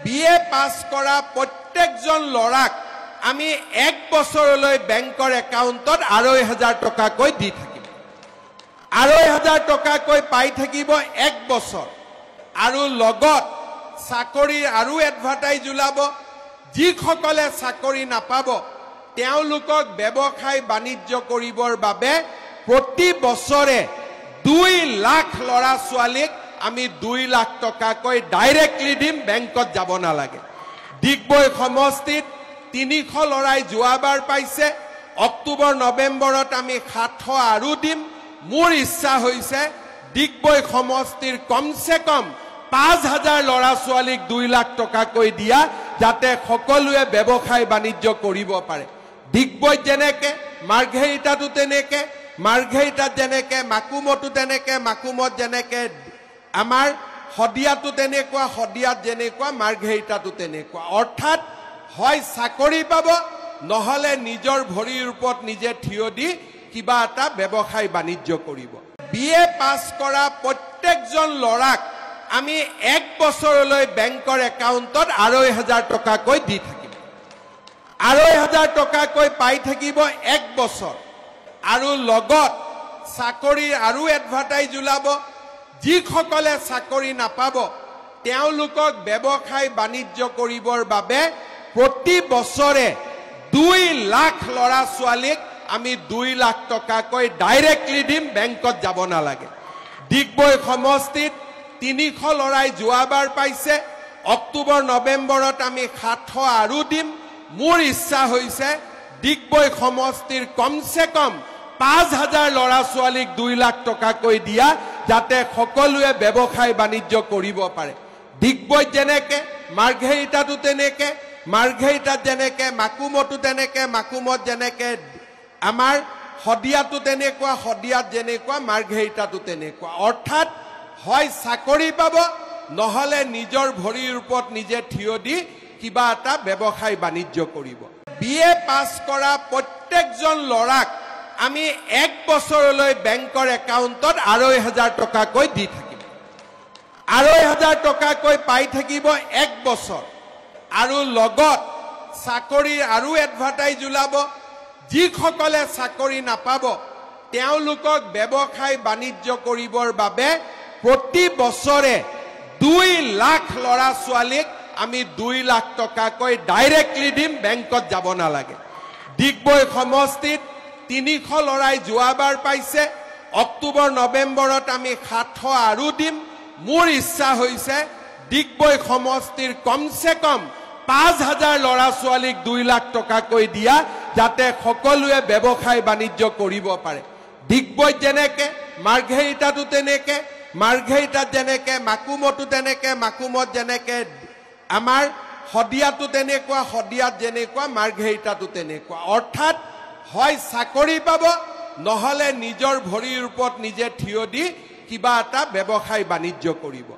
BA পাছ কৰা প্ৰত্যেকজন ল'ৰাক আমি 1 বছৰলৈ বেংকৰ একাউণ্টত 2,500 টকাকৈ দি থাকিম। 2,500 টকাকৈ পাই থাকিব 1 বছৰ। আৰু লগত চাকৰিৰ আৰু এডভাৰটাইজ ওলাব। যিসকলে চাকৰি নাপাব তেওঁলোকক ব্যৱসায় বাণিজ্য কৰিবৰ বাবে প্ৰতি বছৰে 2 লাখ ল'ৰা ছোৱালীক আমি 2 লাখ টকাকৈ ডাইৰেক্টলি দিম, বেংকত যাব নালাগে। ডিগবৈ সমষ্টিত 300 ল'ৰাই যোৱাবাৰ পাইছে। অক্টোবৰ নৱেম্বৰত আমি 700 আৰু দিম। মোৰ ইচ্ছা হৈছে ডিগবৈ সমষ্টিৰ কমসে কম 5,000 ল'ৰা ছোৱালীক 2 লাখ টকাকৈ দিয়া, যাতে সকলোৱে ব্যৱসায় বাণিজ্য কৰিব পাৰে। ডিগবৈত যেনেকে, মাৰ্ঘেৰিটাতো তেনেকে, মাৰ্ঘেৰিটাত যেনেকে, মাকুমতো তেনেকে, মাকুমত যেনেকে, আমাৰ শদিয়াতো তেনেকুৱা, শদিয়াত যেনেকুৱা, মাৰ্ঘেৰিটাতো তেনেকুৱা। অৰ্থাৎ হয় চাকৰি পাব, নহলে নিজৰ ভৰিৰ ওপৰত নিজে থিয় দি কিবা এটা ব্যৱসায় বাণিজ্য কৰিব। বিএ পাছ কৰা প্ৰত্যেকজন ল'ৰাক আমি 1 বছৰলৈ বেংকৰ একাউণ্টত 2,500 টকাকৈ দি থাকিম। 2,500 টকাকৈ পাই থাকিব 1 বছৰ। আৰু লগত চাকৰিৰ আৰু এডভাৰটাইজ ওলাব। যিসকলে চাকৰি নাপাব তেওঁলোকক ব্যৱসায় বাণিজ্য কৰিবৰ বাবে প্ৰতি বছৰে 2 লাখ ল'ৰা ছোৱালীক আমি 2 লাখ টকাকৈ ডাইৰেক্টলি দিম, বেংকত যাব নালাগে। ডিগবৈ সমষ্টিত 300 ল'ৰাই যোৱাবাৰ পাইছে। অক্টোবৰ নৱেম্বৰত আমি 700 আৰু দিম। মোৰ ইচ্ছা হৈছে ডিগবৈ সমষ্টিৰ কমসে কম 5,000 ল'ৰা ছোৱালীক 2 লাখ টকাকৈ দিয়া, যাতে সকলোৱে ব্যৱসায় বাণিজ্য কৰিব পাৰে। ডিগবৈত যেনেকে, মাৰ্ঘেৰিটাতো তেনেকে, মাৰ্ঘেৰিটাত যেনেকে, মাকুমতো তেনেকে, মাকুমত যেনেকে, আমাৰ শদিয়াতো তেনেকুৱা, শদিয়াত যেনেকুৱা, মাৰ্ঘেৰিটাতো তেনেকুৱা। অৰ্থাৎ হয় চাকৰি পাব, নহলে নিজৰ ভৰিৰ ওপৰত নিজে থিয় দি কিবা এটা ব্যৱসায় বাণিজ্য কৰিব। বিএ পাছ কৰা প্ৰত্যেকজন ল'ৰাক আমি 1 বছৰলৈ বেংকৰ একাউণ্টত 2,500 টকাকৈ দি থাকিম। 2,500 টকাকৈ পাই থাকিব 1 বছৰ। আৰু লগত চাকৰিৰ আৰু এডভাৰটাইজ ওলাব। যিসকলে চাকৰি নাপাব তেওঁলোকক ব্যৱসায় বাণিজ্য কৰিবৰ বাবে প্ৰতি বছৰে 2 লাখ ল'ৰা ছোৱালীক আমি 2 লাখ টকাকৈ ডাইৰেক্টলি দিম, বেংকত যাব নালাগে। ডিগবৈ সমষ্টিত 300 ল'ৰাই যোৱাবাৰ পাইছে। অক্টোবৰ নৱেম্বৰত আমি 700 আৰু দিম। মোৰ ইচ্ছা হৈছে ডিগবৈ সমষ্টিৰ কমসে কম 5,000 ল'ৰা ছোৱালীক 2 লাখ টকাকৈ দিয়া, যাতে সকলোৱে ব্যৱসায় বাণিজ্য কৰিব পাৰে। ডিগবৈত যেনেকে, মাৰ্ঘেৰিটাতো তেনেকে, মাৰ্ঘেৰিটাত যেনেকে, মাকুমতো তেনেকে, মাকুমত যেনেকে, আমাৰ শদিয়াতো তেনেকুৱা, শদিয়াত যেনেকুৱা, মাৰ্ঘেৰিটাতো তেনেকুৱা। অৰ্থাৎ হয় চাকৰি পাব, নহলে নিজৰ ভৰিৰ ওপৰত নিজে থিয় দি কিবা এটা ব্যৱসায় বাণিজ্য কৰিব।